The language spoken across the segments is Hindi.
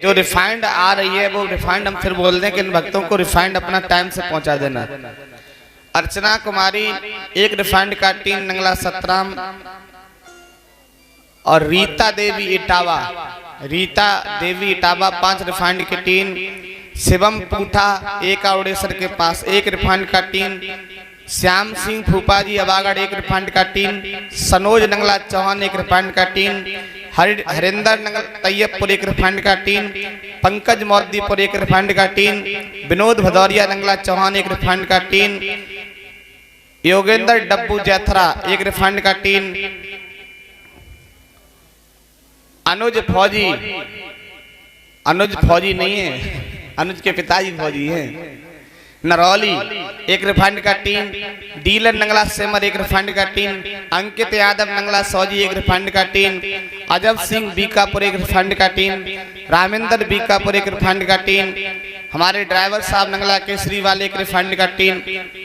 जो रिफाइंड आ रही है वो रिफाइंड हम फिर बोल दें कि इन भक्तों को रिफाइंड अपना टाइम से पहुंचा देना। अर्चना कुमारी एक रिफाइंड का टीन नंगला सतराम और रीता देवी इटावा 5 रिफाइंड के टीन। शिवम पूठा एक औडेसर के पास 1 रिफाइंड का टीन। श्याम सिंह फूपाजी अबागढ़ 1 रिफाइंड का टीन। सनोज नंगला चौहान 1 रिफाइंड का टीन। हरिंदर नंगल तैयबपुर 1 रिफाइंड का टीन। पंकज मौदीपुर 1 रिफाइंड का टीन। विनोद भदौरिया नंगला चौहान 1 रिफाइंड का टीन। योगेंद्र डब्बू जैथरा 1 रिफाइंड का टीन। अनुज फौजी नहीं है, अनुज के पिताजी फौजी हैं। नरौली 1 रिफाइंड का टीन। डीलर नंगला सेमर 1 रिफाइंड का टीन। अंकित यादव नंगला सौजी 1 रिफाइंड का टीन। अजब सिंह बीकापुर 1 रिफाइंड का टीन। रामेंद्र बीकापुर 1 रिफाइंड का टीन। हमारे ड्राइवर साहब नंगला केसरी वाले 1 रिफाइंड का टीन।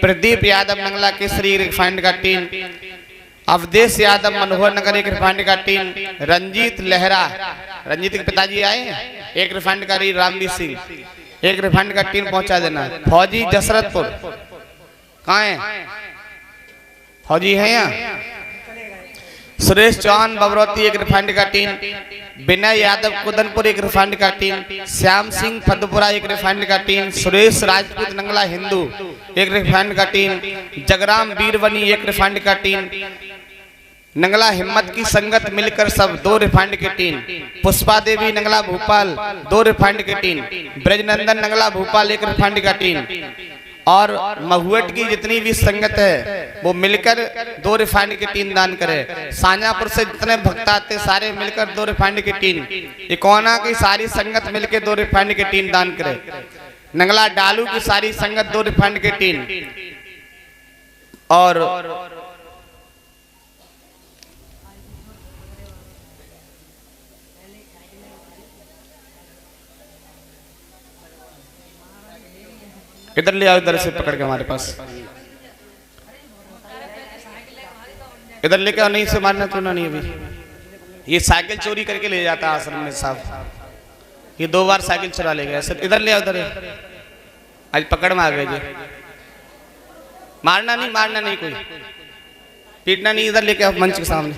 प्रदीप यादव नंगला केसरी 1 रिफाइंड का टीन। अवधेश यादव मनोहर नगर 1 रिफाइंड का टीन। रंजीत लहरा, रंजीत के पिताजी आए 1 रिफाइंड का टीन। रामवीर सिंह 1 रिफाइंड का टीन पहुंचा देना। फौजी जसरतपुर कहाँ है? फौजी है यहाँ। सुरेश चौहान बबरौती 1 रिफाइंड का टीन। विनय यादव कुदनपुर 1 रिफाइंड का टीन। श्याम सिंह फतपुरा 1 रिफाइंड का टीन। सुरेश राजपूत नंगला हिंदू 1 रिफाइंड का टीन। जगराम बीरवनी 1 रिफाइंड का टीन। नंगला हिम्मत की संगत मिलकर सब 2 रिफाइंड के टीन। पुष्पा देवी नंगला भोपाल 2 रिफाइंड के टीन। ब्रजनंदन नंगला भोपाल 1 रिफाइंड का टीन। और महुएट की जितनी भी संगत है वो मिलकर 2 रिफाइंड के टीन दान करे। साजापुर से जितने भक्त आते सारे मिलकर 2 रिफाइंड के टीन। इकोना की सारी संगत मिलकर 2 रिफाइंड के टीन दान करे। नंगला डालू की सारी संगत 2 रिफाइंड के टीन। और इधर ले आओ, इधर से पकड़ के हमारे पास इधर लेके आओ। नहीं से मारना तो नहीं। अभी ये साइकिल चोरी करके ले जाता आश्रम में साहब, ये 2 बार साइकिल चुरा ले गया। सर इधर ले आओ, इधर आज पकड़ में आ गए जी। मारना नहीं कोई, पीटना नहीं। इधर लेके आओ मंच के सामने।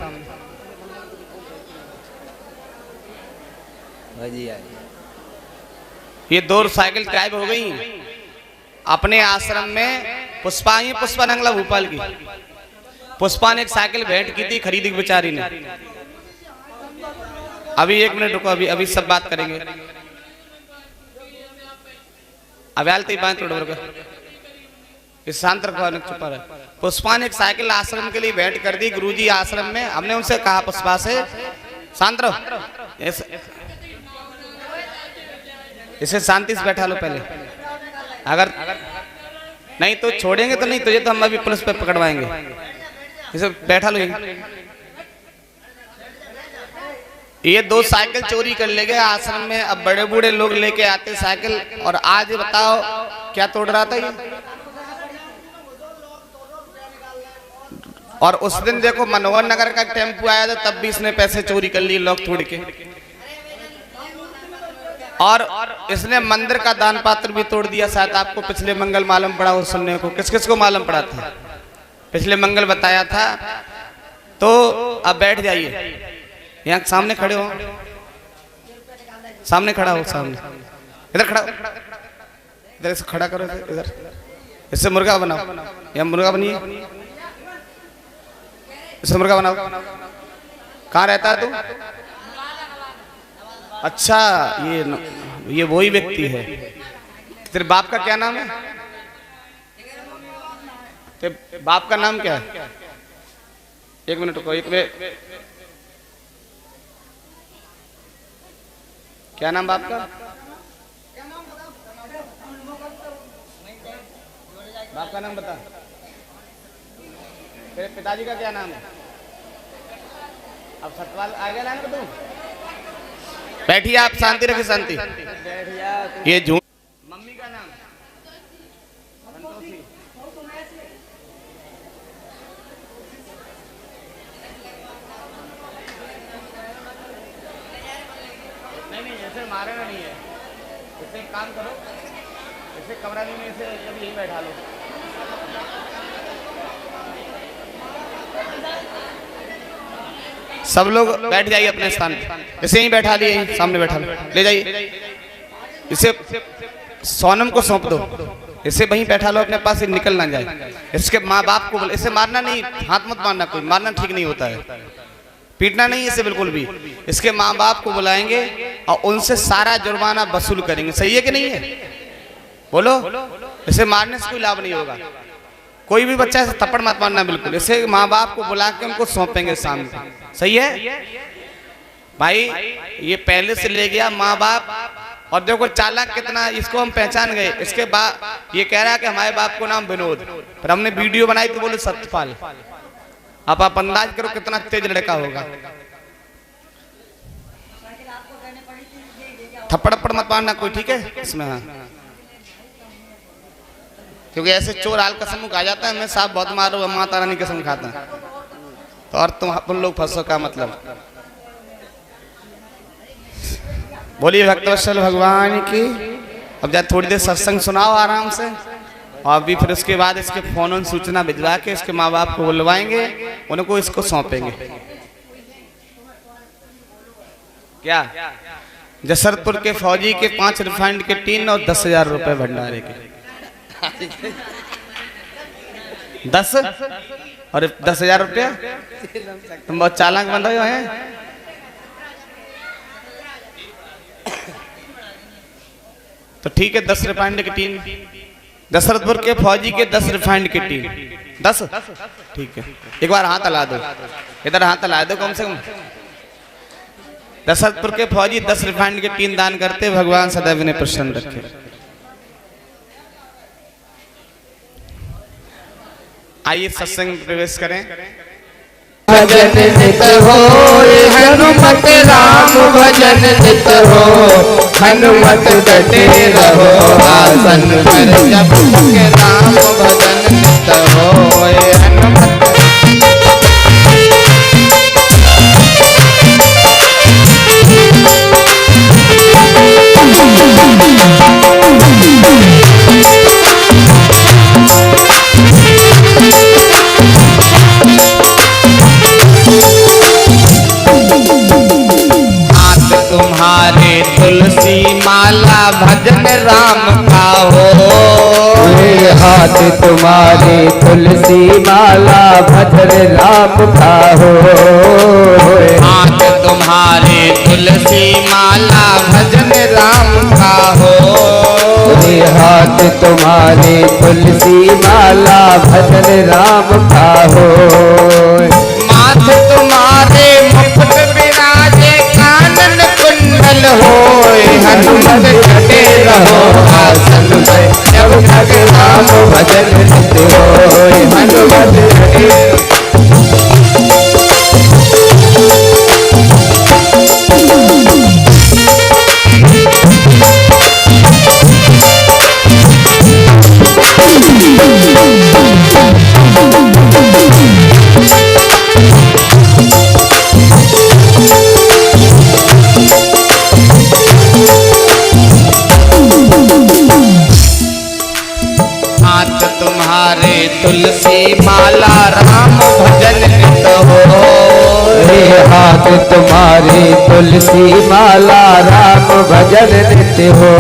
ये 2 साइकिल गायब हो गई अपने आश्रम में। पुष्पा नंगला भोपाल की पुष्पा ने एक साइकिल भेंट की थी, खरीदी बेचारी ने। अभी 1 मिनट रुको, अभी सब बात करेंगे। अभी आलती बात इस शांत रखो, चुप रहे। पुष्पा ने एक साइकिल आश्रम के लिए भेंट कर दी गुरुजी आश्रम में। हमने उनसे कहा पुष्पा से शांत रहो, इसे शांति से बैठा लो पहले। अगर नहीं तो छोड़ेंगे तो नहीं, तुझे तो हम अभी पुलिस पे पकड़वाएंगे। इसे बैठा लो। ये 2 साइकिल चोरी कर ले गए आश्रम में। अब बड़े बूढ़े लोग लेके आते साइकिल। और आज बताओ क्या तोड़ रहा था ये। और उस दिन देखो मनोहर नगर का टेम्पो आया था, तब भी इसने पैसे चोरी कर लिए लोग तोड़ के। और इसने मंदिर का दान पात्र भी तोड़ दिया। शायद आपको पिछले मंगल मालूम पड़ा हो सुनने को। किस किस को मालूम पड़ा था? पिछले मंगल बताया था। तो अब बैठ जाइए, यहाँ सामने खड़े हो, सामने खड़ा हो, सामने इधर खड़ा, इधर से खड़ा करो, इधर इससे मुर्गा बनाओ। यहाँ मुर्गा बनिए, इससे मुर्गा बनाओ। कहाँ रहता है तू? अच्छा, ये वही व्यक्ति है। तेरे बाप का क्या नाम है? तेरे बाप का नाम क्या है? 1 मिनट रुको, 1 मिनट। क्या नाम बाप का? बाप का नाम बता। तेरे पिताजी का क्या नाम है? अब सतवाल आ गया लाने तू। बैठिए आप, शांति रखिए, शांति। ये झूठ। मम्मी का नाम संतोषी। नहीं, ऐसे मारेगा नहीं है। इससे एक काम करो, इसे कमरा में इसे कभी यहीं बैठा लो। सब लोग बैठ जाइए अपने स्थान पे, इसे यहीं बैठा लिए, यहीं सामने बैठा लो, ले जाइए। इसे सोनम को सौंप दो, इसे वहीं बैठा लो अपने पास, निकल ना जाए। इसके माँ बाप को इसे मारना नहीं, हाथ मत मारना, कोई मारना ठीक नहीं होता है, पीटना नहीं इसे बिल्कुल भी। इसके माँ बाप को बुलाएंगे और उनसे सारा जुर्माना वसूल करेंगे। सही है कि नहीं है? बोलो। इसे मारने से कोई लाभ नहीं होगा, कोई भी बच्चा ऐसे थप्पड़ मत मारना बिल्कुल। इसे माँ बाप को बुला के उनको सौंपेंगे सामने। सही है भाई? ये पहले से ले गया माँ बाप, और देखो चालाक कितना, इसको हम पहचान गए। इसके बाद ये कह रहा है कि हमारे बाप को नाम विनोद, पर हमने वीडियो बनाई तो बोले सत्यपाल। अब आप अंदाज करो कितना तेज लड़का होगा। थप्पड़ मत मारना कोई, ठीक है इसमें? हाँ, क्योंकि ऐसे चोर हाल कसम खा जाता है, मैं साहब बहुत मारो, माता रानी कसम खाता है, तो और तुम लोग फंसो का मतलब। बोलिए भक्तवत्सल भगवान की। अब जा थोड़ी देर सत्संग सुनाओ आराम से, और अभी फिर उसके बाद इसके फोन सूचना भिजवा के इसके माँ बाप को बुलवाएंगे, उनको इसको सौंपेंगे। क्या? जसरपुर के फौजी के 5 रिफाइंड के टीन और 10,000 रुपए भंडारे के। 10 और 10,000 रुपया? तुम बहुत चालाक बन रहे हो हैं। तो ठीक है, 10 रिफाइंड की टीन, दशरथपुर के फौजी के 10 रिफाइंड की टीन। 10 ठीक है। एक बार हाथ हला दो, इधर हाथ हला दो कम से कम। दशरथपुर के फौजी 10 रिफाइंड की टीन दान करते, भगवान सदैव इन्हें प्रसन्न रखे। आइए सत्संग प्रवेश करें। भजन नित होय हनुमत राम भजन नित हो, हनुमत डटे रहो आसन पर जप के राम भजन नित होय हनुमत। तुम्हारे तुलसी माला भजन राम का हो, हाथ तुम्हारे तुलसी माला भजन राम का हो। हाथ तुम्हारे तुलसी माला भजन राम का हो, हाथ तुम्हारे तुलसी माला भजन राम का हो। माथ तुम्हारे मुकुट विराजे कानन कुंडल होय, हनुमत डटे रहो आसन पर जब तक राम भजन नित होय हनुमत डटे। तुम्हारे तुलसी माला राम भजन नित हो, हाथ तुम्हारे तुलसी माला राम भजन नित हो।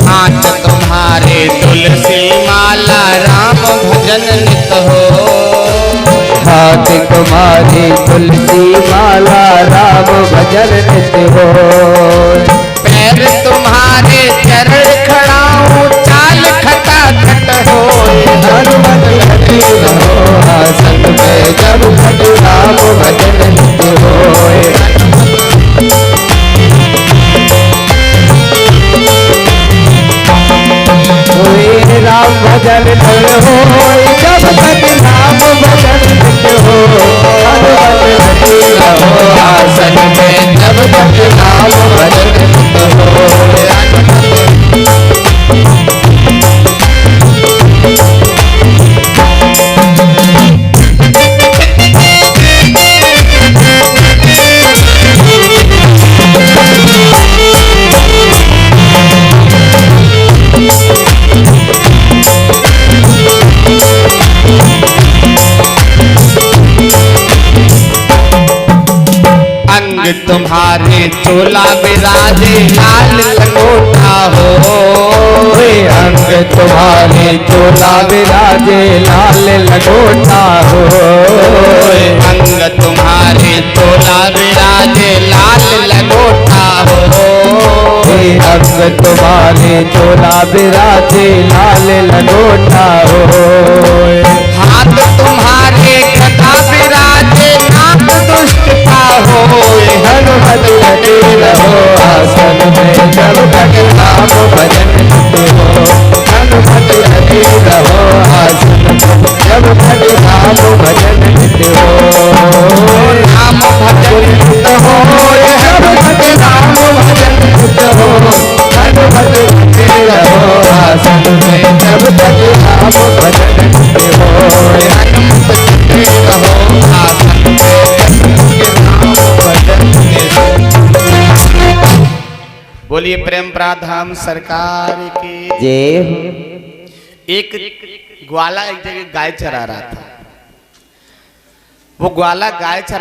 हाथ तुम्हारे तुलसी माला राम भजन नित हो, हाथ तुम्हारे तुलसी माला राम भजन नित हो। पैर तुम्हारे चरण खड़ाऊं चाल खटा खट हो, हनुमत डटे रहो आसन में जब तक राम भजन नित होय। राम भजन नित होय जब तक राम भजन नित हो, हनुमत डटे रहो आसन में जब तक राम भजन नित होय। तुम्हारे चोला विराजे लाल लंगोटा हो। अंग तुम्हारे चोला विराजे लाल लंगोटा हो। अंग तुम्हारे चोला विराजे लाल लंगोटा हो। अंग तुम्हारे चोला विराजे लाल लंगोटा हो। हाथ तुम्हारे गदा विराजे नाक दुष्टता हो। हनुमत लगे रहो आसन में जब तक नाम भजन करते हो। हनुमत लगे रहो आसन में जब तक नाम भजन करते हो। नाम भजन हो जब तक नाम भजन करते हो। हनुमत लगे रहो आसन में जब तक नाम भजन करते हो। बोलिए प्रेम प्राधाम सरकार की जय हो। एक ग्वाला एक जगह गाय चरा रहा था। वो ग्वाला गाय चरा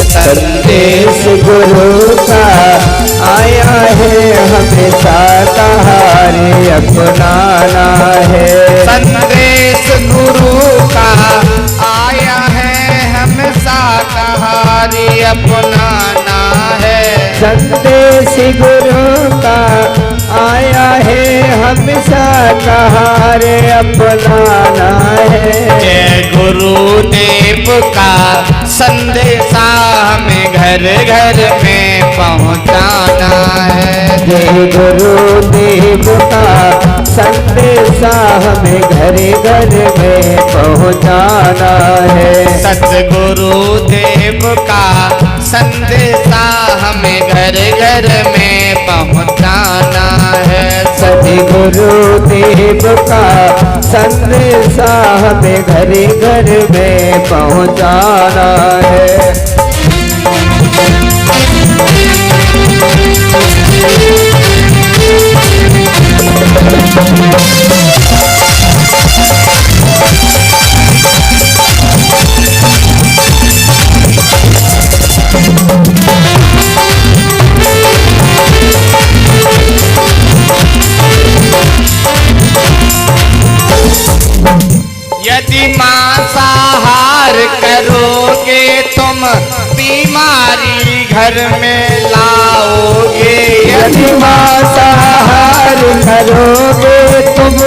संदेश गुरु का आया है हमें शाकाहारी अपनाना है। संदेश गुरु का आया है हमें शाकाहारी अपनाना है। संदेश गुरु का आया है हम शाकाहारी अपनाना है। जय गुरुदेव का संदेशा हमें घर घर में पहुंचाना है। जय गुरुदेव का संदेशा हमें घर घर में पहुंचाना है। सतगुरुदेव का संदेशा हमें घर घर में पहुंचाना है। सतगुरुदेव का संदेशा हमें घर घर में पहुंचाना है। यदि मांसाहार करोगे तुम बीमारी घर में लाओगे। यदि मांसाहार करोगे तुम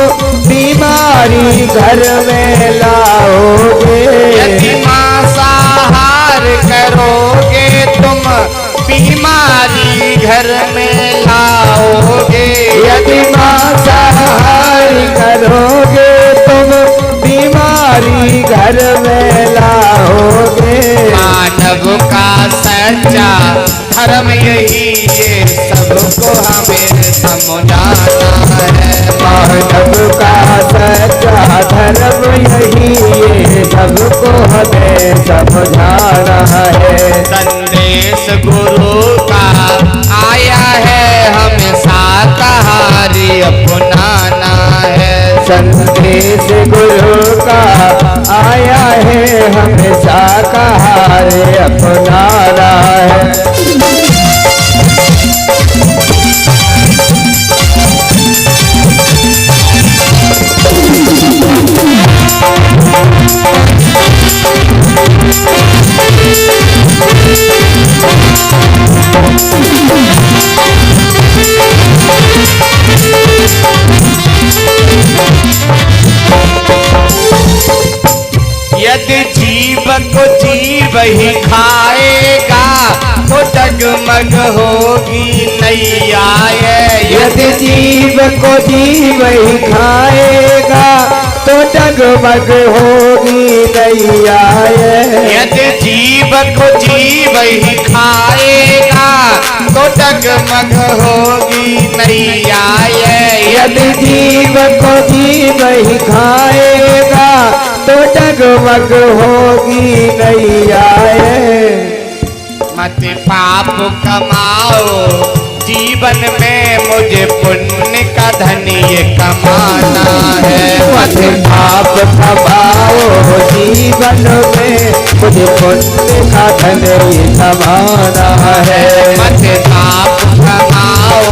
बीमारी घर में लाओगे। यदि मांसाहार करोगे तुम बीमारी घर में लाओगे। यदि मांसाहार करोगे तुम बीमारी घर में लाओगे। मानव का सच्चा धर्म यही ये सबको हमें समझाना है। मानव का सच्चा धर्म यही ये सबको हमें समझाना है। संदेश गुरु का आया है हमें शाकाहारी अपनाना है। संदेश गुरु का आया है हमें शाकाहारी अपनाना है। यदि जीव को जीव ही खाएगा तो डगमग होगी नैया। यदि जीव को जीव ही खाएगा तो डगमग होगी नैया। यदि जीव को जीव ही खाएगा तो डगमग होगी नैया। यदि जीव को जीव ही खाएगा तो डगमग होगी नैया। मत पाप कमाओ जीवन में मुझे पुण्य का धन ये कमाना है। मत पाप कमाओ जीवन में, मुझे पुण्य का धन ये कमाना है। मत पाप कमाओ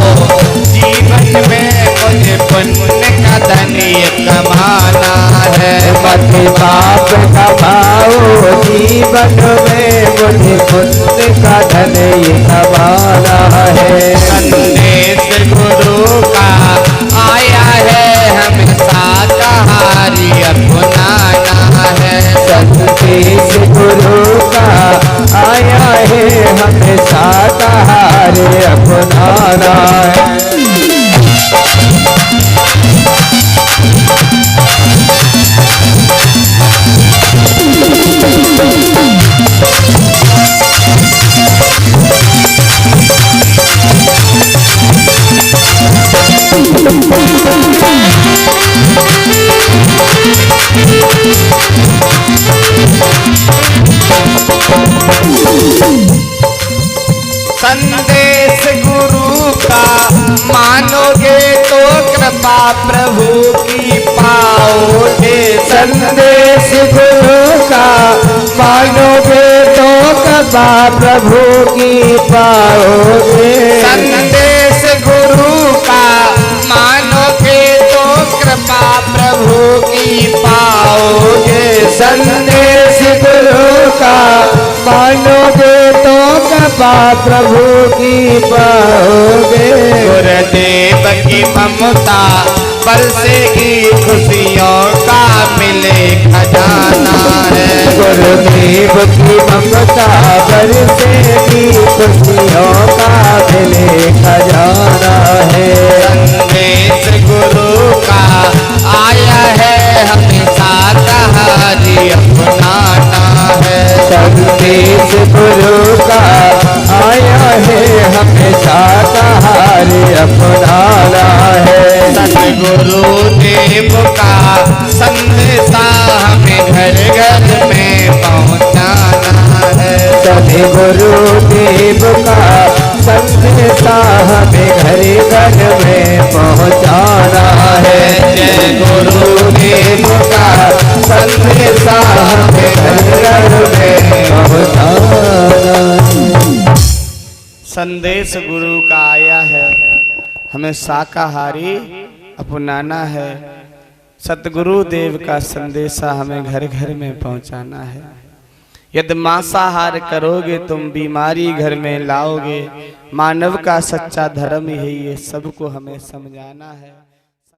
जीवन में मुझे पुण्य का धन ये कमाना है। मत पाप कमाओ जीवन में, मुझे पुण्य का धन ये कमाना है। संदेश गुरु का आया है हमें शाकाहारी अपनाना है। संदेश गुरु का आया है हमें शाकाहारी अपनाना है। संदेश गुरु का मानोगे तो कृपा प्रभु की पाओगे। संदेश गुरु का मानोगे तो कृपा प्रभु की पाओगे। संदेश गुरु का मानोगे तो कृपा प्रभु की पाओगे। संदेश गुरु का मानोगे तो कृपा प्रभु की पाओगे। गुरुदेव की ममता बरसेगी खुशियों का मिले खजाना है। गुरुदेव की ममता बरसेगी खुशियों का मिले खजाना है। संदेश गुरु का आया है हमें शाकाहारी अपनाना है। संदेश गुरु का आया है हमें शाकाहारी अपनाना है। सतगुरु देव का संदेशा हमें घर घर में पहुँचाना है। सतगुरु देव का संदेशा हमें घर घर में पहुँचाना है। जय गुरुदेव का संदेशा हमें घर घर में पहुँचाना है। संदेश गुरु का आया है हमें शाकाहारी अपनाना है। सतगुरु देव का संदेशा हमें घर घर में पहुंचाना है। यदि मांसाहार करोगे तुम बीमारी घर में लाओगे। मानव का सच्चा धर्म ही है ये सबको हमें समझाना है।